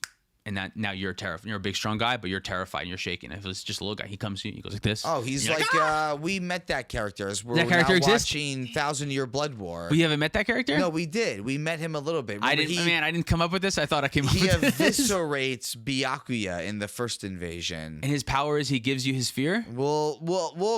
now you're terrified. You're a big, strong guy, but you're terrified and you're shaking. If it's just a little guy, he comes to you, he goes like this. Oh, he's like, we met that character as we're that character now exists? watching 1,000-Year Blood War. We haven't met that character? No, we did. We met him a little bit. Remember, I didn't come up with this. I thought I came up with this. He eviscerates Byakuya in the first invasion. And his power is he gives you his fear? We'll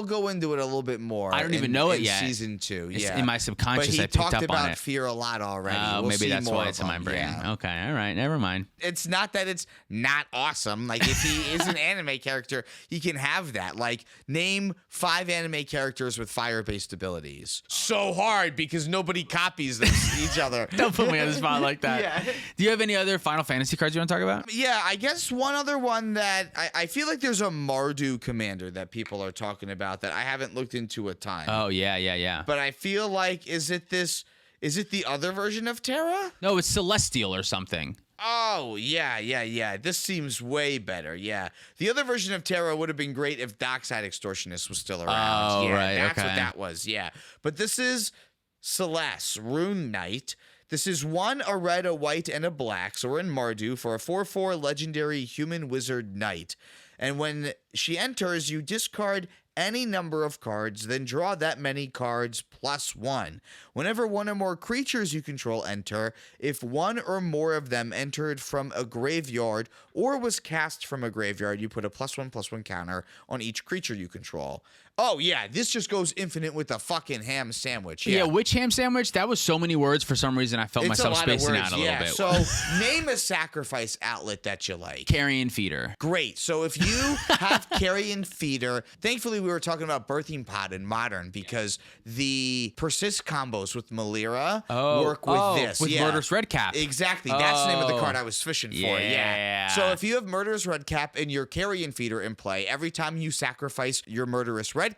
go into it a little bit more. I don't even know it yet. Season 2, It's yeah. in my subconscious, I picked up on it. But he talked about fear a lot already. Oh, we'll maybe see that's more why it's in my brain. Yeah. Okay, all right, never mind. It's not that it's not awesome. Like, if he is an anime character, he can have that. Like, name 5 anime characters with fire-based abilities. So hard because nobody copies them each other. Don't put me on the spot like that. Yeah. Do you have any other Final Fantasy cards you want to talk about? Yeah, I guess one other one that I feel like there's a Mardu commander that people are talking about that I haven't looked into a ton. Oh, yeah. But I feel like, is it the other version of Terra? No, it's Celestial or something. Oh, yeah. This seems way better, yeah. The other version of Terra would have been great if Dockside Extortionist was still around. Oh, yeah, right, that's okay. what that was, yeah. But this is Celeste, Rune Knight. This is 1, a red, a white, and a black, so we're in Mardu, for a 4/4 legendary human wizard knight. And when she enters, you discard any number of cards, then draw that many cards plus 1. Whenever 1 or more creatures you control enter, if 1 or more of them entered from a graveyard or was cast from a graveyard, you put a +1/+1 counter on each creature you control. Oh, yeah, this just goes infinite with a fucking ham sandwich. Yeah, which ham sandwich? That was so many words. For some reason, I felt myself spacing out a little bit. So name a sacrifice outlet that you like. Carrion Feeder. Great. So if you have Carrion Feeder, thankfully we were talking about Birthing Pod in Modern because the persist combos with Malira work with this. With Murderous Redcap. Exactly. That's the name of the card I was fishing for. Yeah. So if you have Murderous Redcap and your Carrion Feeder in play, every time you sacrifice your Murderous Redcap,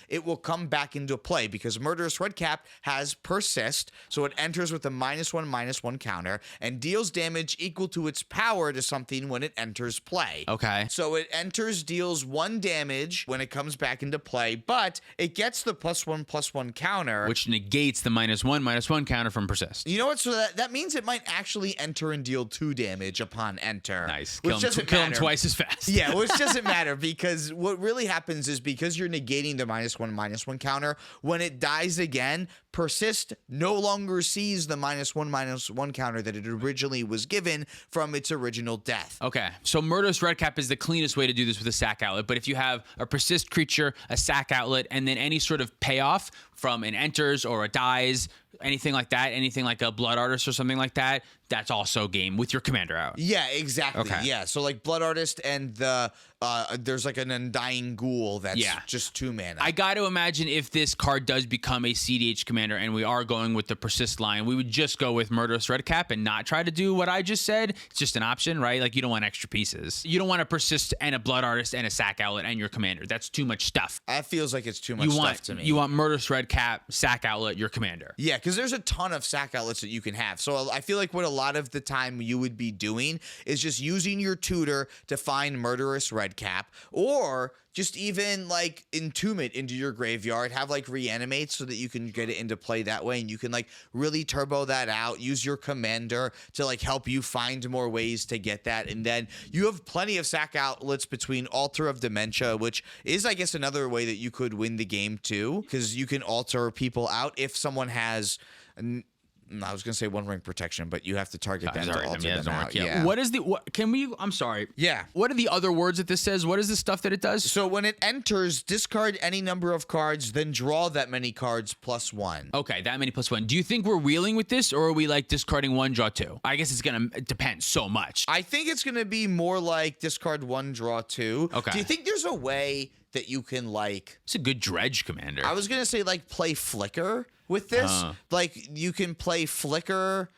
it will come back into play because Murderous Redcap has persist, so it enters with a -1/-1 counter and deals damage equal to its power to something when it enters play. Okay. So it enters, deals 1 damage when it comes back into play, but it gets the +1/+1 counter, which negates the -1/-1 counter from persist. You know what? So that means it might actually enter and deal 2 damage upon enter. Nice. Kill him twice as fast. Yeah, which doesn't matter because what really happens is because you're negating the -1/-1 counter, when it dies again, persist no longer sees the -1/-1 counter that it originally was given from its original death. Okay, so Murderous Redcap is the cleanest way to do this with a sack outlet, but if you have a persist creature, a sack outlet, and then any sort of payoff from an enters or a dies, anything like that, anything like a Blood Artist or something like that, that's also game with your commander out. Yeah, exactly. Okay. Yeah, so like Blood Artist and there's like an Undying Ghoul that's just 2 mana. I got to imagine if this card does become a cEDH commander and we are going with the persist line, we would just go with Murderous Redcap and not try to do what I just said. It's just an option, right? Like, you don't want extra pieces. You don't want a persist and a Blood Artist and a sack outlet and your commander. That's too much stuff. That feels like it's too much stuff to me. You want Murderous Redcap, sack outlet, your commander. Yeah, because there's a ton of sack outlets that you can have. So I feel like what a lot of the time you would be doing is just using your tutor to find Murderous Redcap, or just even like entomb it into your graveyard, have like reanimate so that you can get it into play that way, and you can like really turbo that out, use your commander to like help you find more ways to get that. And then you have plenty of sack outlets between Altar of Dementia, which is, I guess, another way that you could win the game too, because you can alter people out if someone has I was going to say 1 ring protection, but you have to target them to alter them out. Yeah. What is I'm sorry. Yeah. What are the other words that this says? What is the stuff that it does? So when it enters, discard any number of cards, then draw that many cards +1. Okay, that many +1. Do you think we're wheeling with this, or are we like discarding 1, draw 2? I guess it's going to depend so much. I think it's going to be more like discard 1, draw 2. Okay. Do you think there's a way that you can like. It's a good dredge commander. I was gonna say like play Flicker with this. Like you can play Flicker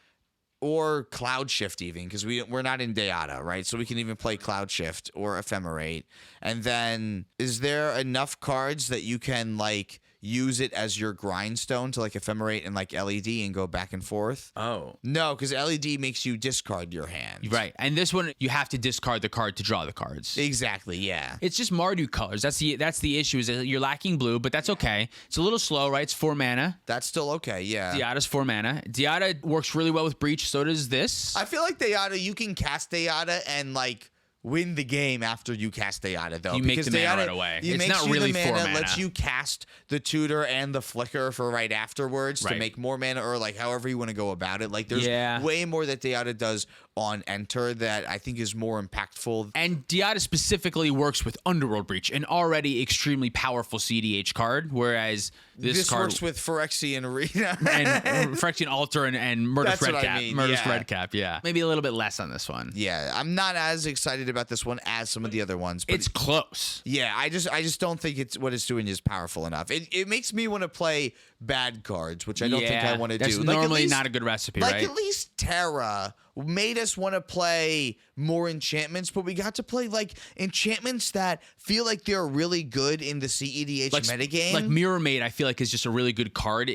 or Cloud Shift even, because we're not in Deata, right? So we can even play Cloud Shift or Ephemerate. And then is there enough cards that you can like use it as your grindstone to like Ephemerate and like LED and go back and forth? Oh. No, because LED makes you discard your hand. Right. And this one, you have to discard the card to draw the cards. Exactly, yeah. It's just Mardu colors. That's the issue, is that you're lacking blue, but that's okay. It's a little slow, right? It's 4 mana. That's still okay, yeah. Deata's 4 mana. Deata works really well with Breach, so does this. I feel like Deata, you can cast Deata and like win the game after you cast Deata, though. You make the mana right away. It's not really 4 mana. Lets you cast the Tutor and the Flicker for right afterwards to make more mana, or like however you want to go about it. Like there's way more that Deata does on Enter that I think is more impactful. And Deata specifically works with Underworld Breach, an already extremely powerful cEDH card, whereas this card works with Phyrexian Arena and Phyrexian Altar and Murderous Redcap. I mean, Murderous Redcap, yeah. Maybe a little bit less on this one. Yeah, I'm not as excited about this one as some of the other ones. But it's close. Yeah, I just don't think it's what it's doing is powerful enough. It makes me want to play bad cards, which I don't think I want to do. That's normally not a good recipe, right? Like at least Terra made us want to play more enchantments, but we got to play like enchantments that feel like they're really good in the cEDH metagame. Like Mirror Maid, I feel like is just a really good card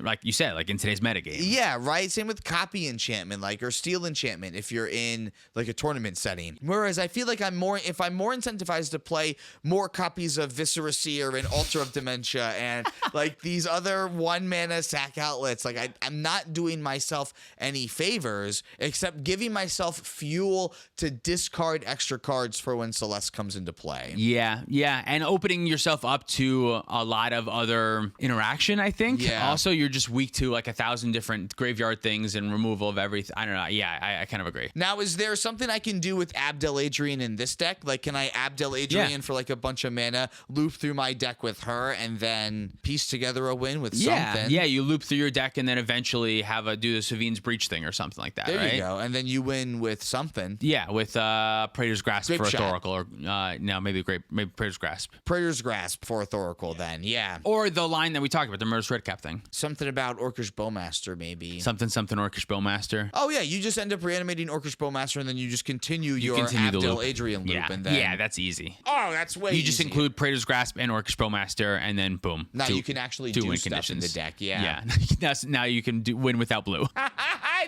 like you said, like in today's metagame. Yeah, right. Same with Copy Enchantment, like or Steel Enchantment if you're in like a tournament setting. Whereas I feel like if I'm more incentivized to play more copies of Viscera Seer and Altar of Dementia and like these other 1 mana sack outlets, like I'm not doing myself any favors except giving myself fuel to discard extra cards for when Celeste comes into play. Yeah, and opening yourself up to a lot of other interaction, I think. Yeah. Also, you're just weak to like 1,000 different graveyard things and removal of everything. I don't know. Yeah, I kind of agree. Now, is there something I can do with Abdel Adrian in this deck? Like, can I Abdel Adrian for like a bunch of mana, loop through my deck with her, and then piece together a win with something? Yeah, you loop through your deck and then eventually do the Savine's Breach thing or something like that, there right? You go. And then you win with something. Yeah, with Praetor's Grasp Grape for Shot. a Thoracle, or no, maybe Praetor's Grasp. Praetor's Grasp for a Thoracle, then, yeah. Or the line that we talked about, the Murderous Redcap thing. Something about Orcish Bowmaster, maybe. Something Orcish Bowmaster. Oh, yeah, you just end up reanimating Orcish Bowmaster, and then you just continue your Abdel Adrian loop. And then... Yeah, that's easy. Oh, that's way You just include Praetor's Grasp and Orcish Bowmaster, and then boom. Now you can actually do win stuff conditions in the deck, yeah. Yeah, now you can win without blue.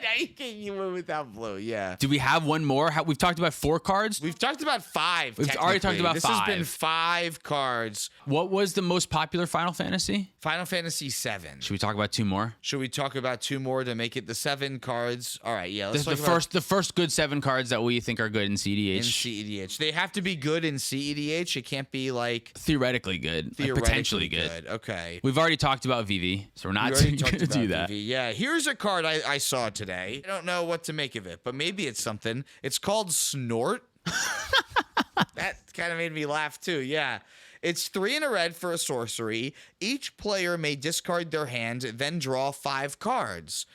Now you can win without blue, yeah. Do we have one more? We've talked about 4 cards. We've talked about 5. We've already talked about 5. This has been 5 cards. What was the most popular Final Fantasy? Final Fantasy 7. Should we talk about 2 more? Should we talk about 2 more to make it the 7 cards? All right, yeah. Let's the first good 7 cards that we think are good in cEDH. In cEDH, they have to be good in cEDH. It can't be like theoretically good, potentially good. Okay. We've already talked about VV, so we're not going to do that. VV. Yeah. Here's a card I saw today. I don't know what to make of it, but maybe it's something. It's called Snort. That kind of made me laugh too. Yeah. It's 3 and a red for a sorcery. Each player may discard their hand, then draw 5 cards.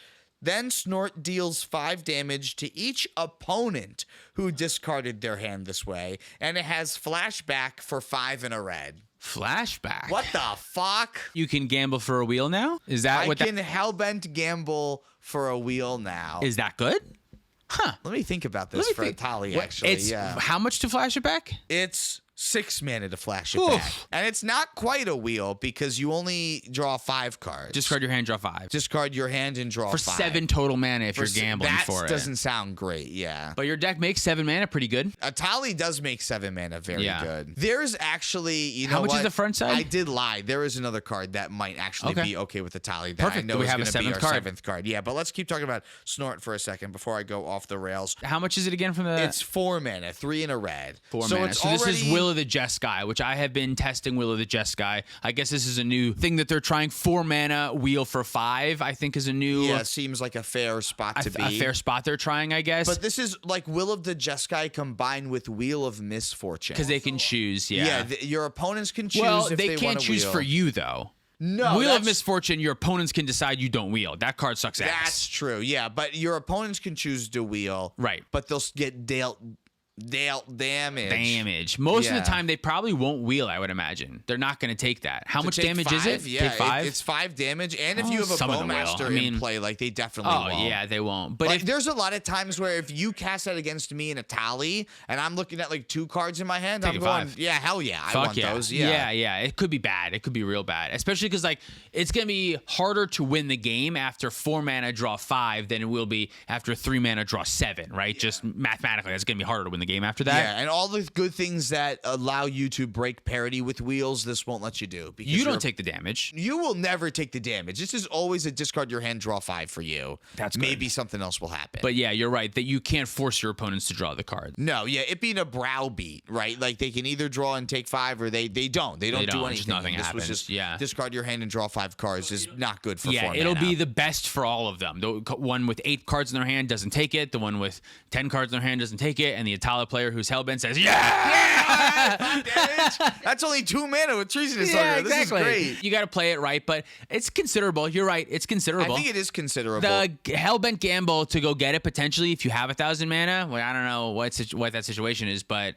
Then Snort deals 5 damage to each opponent who discarded their hand this way, and it has flashback for 5 and a red. Flashback? What the fuck? You can gamble for a wheel now? Is that what I can hellbent gamble for a wheel now. Is that good? Huh. Let me think about this for Atali, actually. Yeah. How much to flash it back? It's 6 mana to flash it back. And it's not quite a wheel because you only draw 5 cards. Discard your hand, draw 5. Discard your hand and draw 5. For 7 total mana if you're gambling for it. That doesn't sound great, yeah. But your deck makes 7 mana pretty good. Atali does make 7 mana very good. There's actually, How much is the front side? I did lie. There is another card that might actually be okay with Atali. That Perfect. I know Do we is have a going to be 7th our card? 7th card. Yeah, but let's keep talking about Snort for a second before I go off the rails. How much is it again from the... It's 4 mana, 3 and a red. 4 mana. So this is Will of the Jeskai, which I have been testing Will of the Jeskai. I guess this is a new thing that they're trying. 4 mana wheel for 5, I think is a new... Yeah, seems like a fair spot to be. A fair spot they're trying, I guess. But this is like Will of the Jeskai combined with Wheel of Misfortune. Because they can choose, yeah. Yeah, your opponents can choose if they can't choose wheel. for you, though. No, Wheel of Misfortune, your opponents can decide you don't wield. That card sucks ass. That's true, yeah. But your opponents can choose to wheel. Right. But they'll get dealt Damage. Most of the time, they probably won't wheel, I would imagine. They're not going to take that. How much damage is it? Yeah, take 5? It's 5 damage. And if you have a some of them will. Bowmaster in play, like, they definitely won't. Oh, yeah, they won't. But Like, there's a lot of times where if you cast that against me in a tally, and I'm looking at, like, 2 cards in my hand, I'm going, 5. yeah, hell yeah, I Fuck want yeah. those. Yeah. It could be bad. It could be real bad. Especially because, like, it's going to be harder to win the game after 4 mana, draw 5 than it will be after 3 mana, draw 7, right? Yeah. Just mathematically, it's going to be harder to win the game after that. Yeah, and all the good things that allow you to break parity with wheels, this won't let you do. Because you don't take the damage. You will never take the damage. This is always a discard your hand, draw 5 for you. That's good. Maybe something else will happen. But yeah, you're right that you can't force your opponents to draw the card. No, yeah, it being a browbeat, right? Like they can either draw and take 5 or they don't. They don't do anything. Just nothing this happens. was just discard your hand and draw 5 cards is not good for 4 mana. It'll be the best for all of them. The one with 8 cards in their hand doesn't take it. The one with 10 cards in their hand doesn't take it. And the Atala player who's hellbent says, That's only 2 mana with Treasonous yeah, Ogre. exactly. This is great. You got to play it right, but it's considerable. You're right. It's considerable. I think it is considerable. The hellbent gamble to go get it potentially if you have 1,000 mana. Well, I don't know what that situation is, but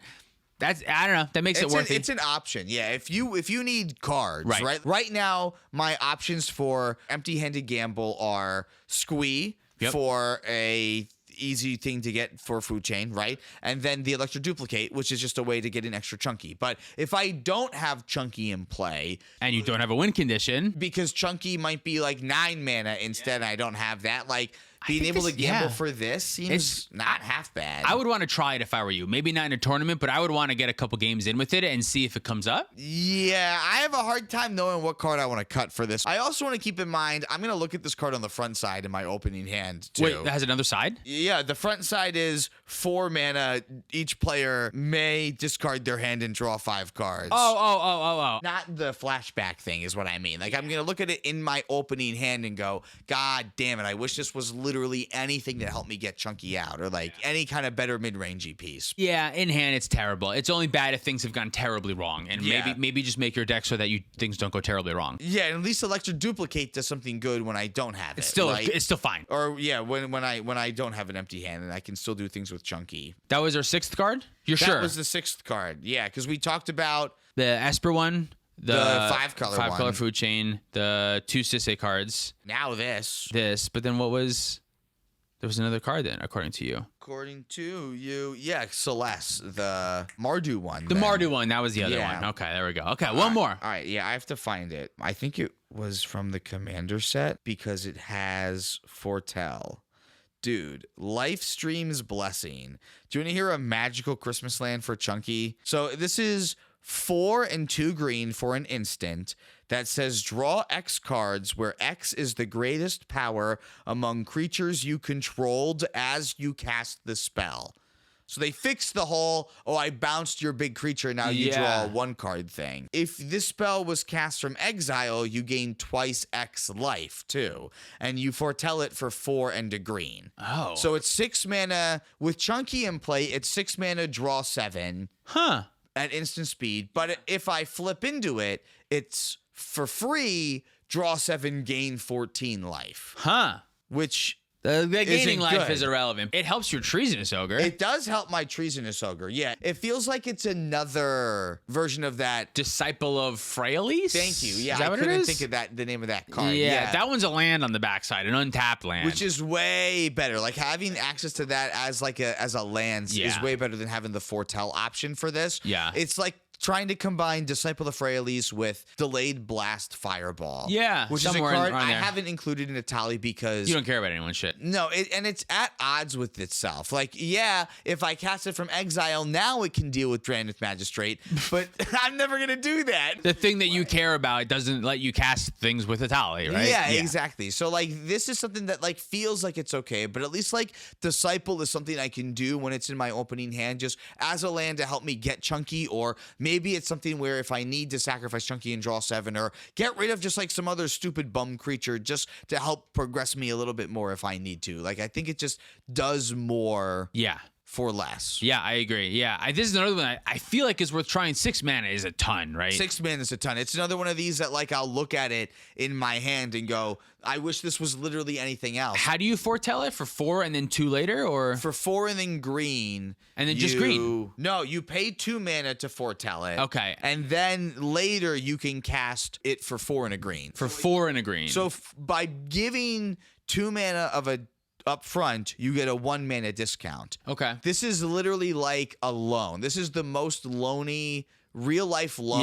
I don't know. That makes it worth it. It's an option. Yeah, if you need cards, right now my options for empty-handed gamble are Squee for a easy thing to get for Food Chain, right? And then the Electro Duplicate, which is just a way to get an extra Chunky. But if I don't have Chunky in play, and you don't have a win condition, because Chunky might be like 9 mana instead, I don't have that, like being able to gamble for this seems not half bad. I would want to try it if I were you. Maybe not in a tournament, but I would want to get a couple games in with it and see if it comes up. Yeah, I have a hard time knowing what card I want to cut for this. I also want to keep in mind, I'm going to look at this card on the front side in my opening hand, too. Wait, that has another side? Yeah, the front side is 4 mana. Each player may discard their hand and draw 5 cards. Oh. Not the flashback thing is what I mean. Like, I'm going to look at it in my opening hand and go, God damn it, I wish this was literally anything that helped me get Chunky out, or like any kind of better mid-rangey piece. Yeah, in hand it's terrible. It's only bad if things have gone terribly wrong, and maybe just make your deck so that things don't go terribly wrong. Yeah, and at least Electro Duplicate does something good when I don't have it. It's still fine. Or when I don't have an empty hand and I can still do things with Chunky. That was our 6th card? You're sure? That was the 6th card. Yeah, because we talked about the Esper one. The 5-color one. 5-color Food Chain, the 2 Sisei cards. Now this, but then what was? There was another card then, according to you. According to you, yeah, Celeste, the Mardu one. The Mardu one, that was the other one. Okay, there we go. Okay, one more. All right, yeah, I have to find it. I think it was from the Commander set because it has Foretell. Dude, Lifestream's Blessing. Do you want to hear a magical Christmas land for Chunky? So this is 4 and 2 green for an instant that says draw X cards where X is the greatest power among creatures you controlled as you cast the spell. So they fixed the whole, I bounced your big creature, now you draw a 1-card thing. If this spell was cast from exile, you gain twice X life, too. And you foretell it for 4 and a green. Oh. So it's 6 mana. With Chunky in play, it's 6 mana, draw 7. Huh. At instant speed. But if I flip into it, it's for free, draw 7, gain 14 life. Huh. Which the gaining life good. is irrelevant. It helps your Treasonous Ogre. It does help my Treasonous Ogre. Yeah. It feels like it's another version of that. Disciple of Fraelis? Thank you. Yeah, is that I what couldn't it is? think of the name of that card. Yeah, that one's a land on the backside, an untapped land. Which is way better. Like having access to that as a land is way better than having the Foretell option for this. Yeah. It's like trying to combine Disciple of Fraelis with Delayed Blast Fireball. Yeah, which is a card I haven't included in a tally because you don't care about anyone's shit. No, and it's at odds with itself. Like, yeah, if I cast it from exile, now it can deal with Drannith Magistrate, but I'm never gonna do that. The thing that you care about doesn't let you cast things with a tally, right? Yeah, exactly. So like this is something that like feels like it's okay, but at least like Disciple is something I can do when it's in my opening hand, just as a land to help me get Chunky, or maybe it's something where if I need to sacrifice Chunky and draw 7, or get rid of just like some other stupid bum creature just to help progress me a little bit more if I need to. Like I think it just does more for less. Yeah, I agree. Yeah, this is another one I feel like is worth trying. 6 mana is a ton, right? 6 mana is a ton. It's another one of these that like I'll look at it in my hand and go, I wish this was literally anything else. How do you foretell it? For 4 and then 2 later, or for 4 and then green, and then just green? No, you pay 2 mana to foretell it. Okay, and then later you can cast it for 4 and a green. For 4 and a green. So by giving 2 mana of a up front, you get a 1 mana discount. Okay. This is literally like a loan. This is the most loany real life loan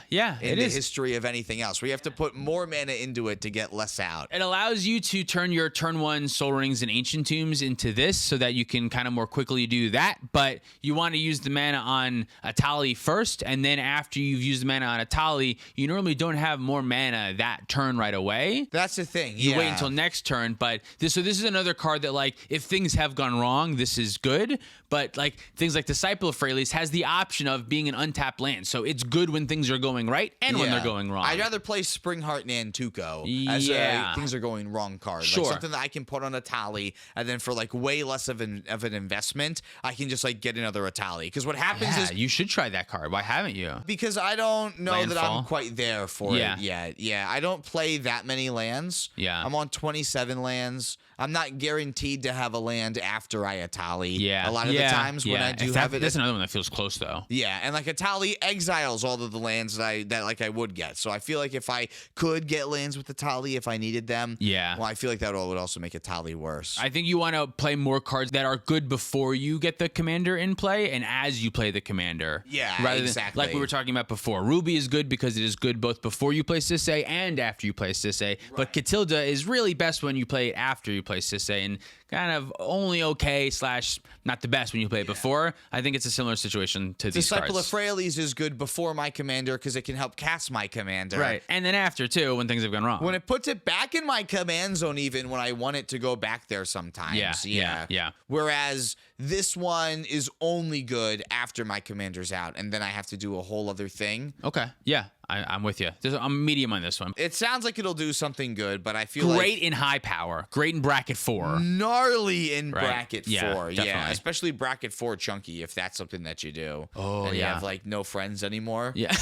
in the history of anything else. We have to put more mana into it to get less out. It allows you to turn your turn 1 Soul Rings and Ancient Tombs into this so that you can kind of more quickly do that, but you want to use the mana on Atali first, and then after you've used the mana on Atali, you normally don't have more mana that turn right away. That's the thing. You wait until next turn, but this is another card that, like, if things have gone wrong, this is good, but like things like Disciple of Freyalise has the option of being an untapped land. So it's good when things are going right and when they're going wrong. I'd rather play Springheart Nantuko as things are going wrong card. Sure. Like something that I can put on Atali, and then for like way less of an investment, I can just like get another Atali. Because what happens is you should try that card. Why haven't you? Because I don't know that I'm quite there for it yet. Yeah, I don't play that many lands. Yeah. I'm on 27 lands. I'm not guaranteed to have a land after I Atali. Yeah. A lot of the times when I do have it. That's another one that feels close though. Yeah, and like Atali exiles all of the lands that I would get. So I feel like if I could get lands with Atali if I needed them, well, I feel like that would also make Atali worse. I think you want to play more cards that are good before you get the commander in play and as you play the commander. Yeah, rather exactly. Than, like we were talking about before. Ruby is good because it is good both before you play Sisay and after you play Sisay. Right. But Catilda is really best when you play it after you play Sisay, and kind of only okay / not the best when you play it before. I think it's a similar situation to these cards. Disciple of Freyalise is good before my commander because it can help cast my commander. Right. And then after, too, when things have gone wrong. When it puts it back in my command zone even when I want it to go back there sometimes. Yeah. Whereas this one is only good after my commander's out, and then I have to do a whole other thing. Okay. Yeah. I'm with you. I'm medium on this one. It sounds like it'll do something good, but I feel great in high power. Great in bracket 4. Gnarly in bracket 4. Definitely. Yeah, especially bracket 4 chunky if that's something that you do. Oh, and you have like no friends anymore. Yeah.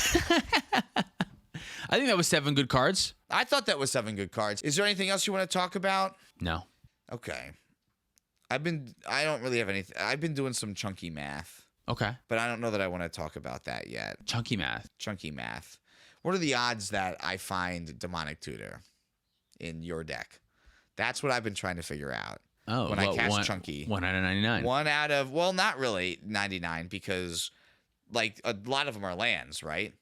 I think that was 7 good cards. I thought that was 7 good cards. Is there anything else you want to talk about? No. Okay. I don't really have anything. I've been doing some chunky math. Okay. But I don't know that I want to talk about that yet. Chunky math. What are the odds that I find Demonic Tutor in your deck? That's what I've been trying to figure out. Oh, when I cast Chunky. 1 out of 99. 1 out of, well, not really 99 because like a lot of them are lands, right?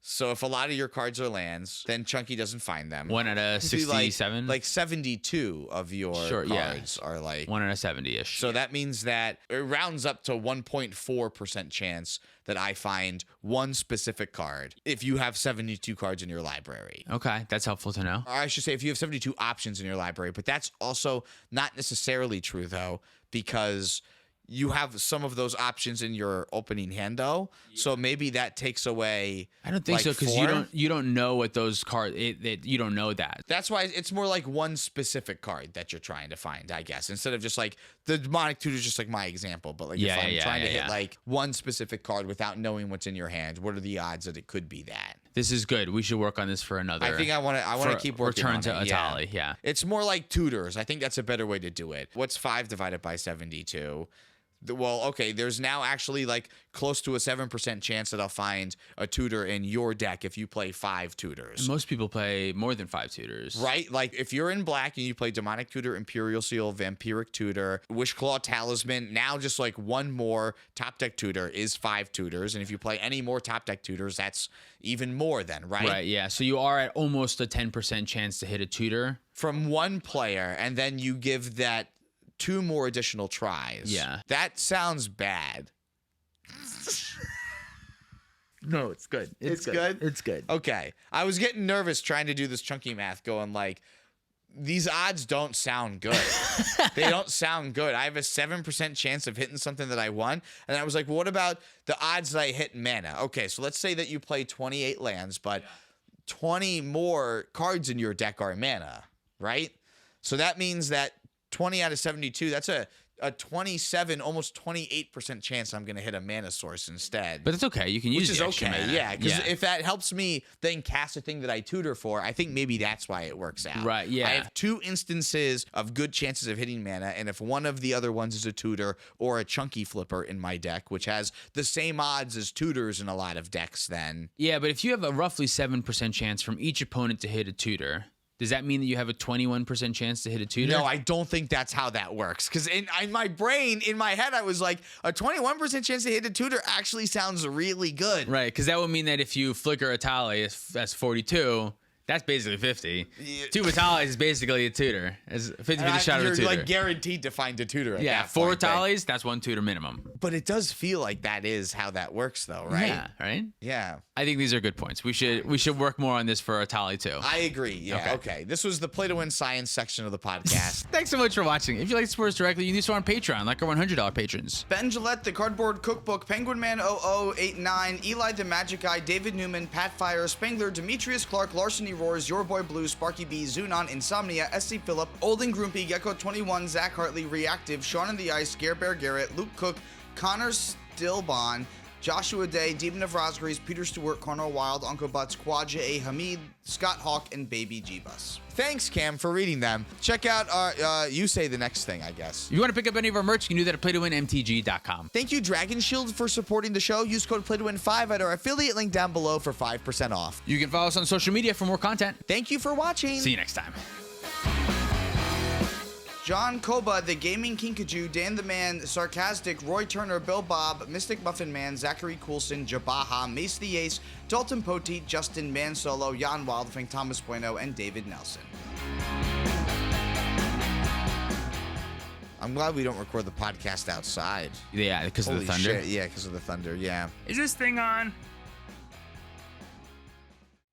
So if a lot of your cards are lands, then Chunky doesn't find them. 1 out of 67? Like 72 of your cards are like 1 out of 70-ish. So that means that it rounds up to 1.4% chance that I find one specific card if you have 72 cards in your library. Okay, that's helpful to know. Or I should say if you have 72 options in your library, but that's also not necessarily true though, because you have some of those options in your opening hand though, so maybe that takes away. I don't think so because you don't know what those cards. You don't know that. That's why it's more like one specific card that you're trying to find, I guess, instead of just like the Demonic Tutor is just like my example. But like if I'm trying to hit like one specific card without knowing what's in your hand, what are the odds that it could be that? This is good. We should work on this for another. I think I want to keep working on it. Return to Atali. Yeah. It's more like tutors. I think that's a better way to do it. What's 5 divided by 72? Well, okay, there's now actually like close to a 7% chance that I'll find a tutor in your deck if you play 5 tutors. And most people play more than 5 tutors. Right? Like if you're in black and you play Demonic Tutor, Imperial Seal, Vampiric Tutor, Wishclaw Talisman, now just like one more top deck tutor is 5 tutors. And if you play any more top deck tutors, that's even more then, right? Right, yeah. So you are at almost a 10% chance to hit a tutor. From one player, and then you give that 2 more additional tries. Yeah. That sounds bad. No, it's good. It's good? It's good. Okay. I was getting nervous trying to do this chunky math going like, these odds don't sound good. They don't sound good. I have a 7% chance of hitting something that I won. And I was like, well, what about the odds that I hit mana? Okay, so let's say that you play 28 lands, but 20 more cards in your deck are mana, right? So that means that 20 out of 72, that's a a 27, almost 28% chance I'm going to hit a mana source instead. But that's okay. You can use Which is the extra okay, mana. yeah. Because if that helps me then cast a thing that I tutor for, I think maybe that's why it works out. Right, yeah. I have 2 instances of good chances of hitting mana, and if one of the other ones is a tutor or a chunky flipper in my deck, which has the same odds as tutors in a lot of decks, then... Yeah, but if you have a roughly 7% chance from each opponent to hit a tutor, does that mean that you have a 21% chance to hit a tutor? No, I don't think that's how that works. Because in my brain, in my head, I was like, a 21% chance to hit a tutor actually sounds really good. Right, because that would mean that if you flicker a tally, that's 42. That's basically 50. Yeah. 2 Vitalis is basically a tutor. It's a 50-50 shot of a tutor. You're like guaranteed to find a tutor at that 4 point, Vitalis, that's 1 tutor minimum. But it does feel like that is how that works, though, right? Yeah, right? Yeah. I think these are good points. We should work more on this for a tally too. I agree. Yeah. Okay. This was the Play to Win Science section of the podcast. Thanks so much for watching. If you like to support us directly, you can do so on Patreon, like our $100 patrons. Ben Gillette, The Cardboard Cookbook, Penguin Man 0089, Eli the Magic Guy, David Newman, Pat Fire, Spangler, Demetrius Clark, Larceny Roars, Your Boy Blue, Sparky B, Zunon, Insomnia, SC Phillip, Olden Grumpy, Gecko 21, Zach Hartley, Reactive, Sean in the Ice, Scare Bear Garrett, Luke Cook, Connor Stillbon, Joshua Day, Demon of Rosgaries, Peter Stewart, Cornell Wild, Uncle Butts, Quadja A. Hamid, Scott Hawk, and Baby G-Bus. Thanks, Cam, for reading them. Check out our, you say the next thing, I guess. If you want to pick up any of our merch, you can do that at playtowinmtg.com. Thank you, Dragon Shield, for supporting the show. Use code PlayToWin5 at our affiliate link down below for 5% off. You can follow us on social media for more content. Thank you for watching. See you next time. John Koba, The Gaming Kinkajou, Dan the Man, Sarcastic, Roy Turner, Bill Bob, Mystic Muffin Man, Zachary Coulson, Jabaha, Mace the Ace, Dalton Poteet, Justin Man Solo, Jan Wildfang, Thomas Bueno, and David Nelson. I'm glad we don't record the podcast outside. Yeah, because of the thunder. Shit. Yeah, because of the thunder. Yeah. Is this thing on?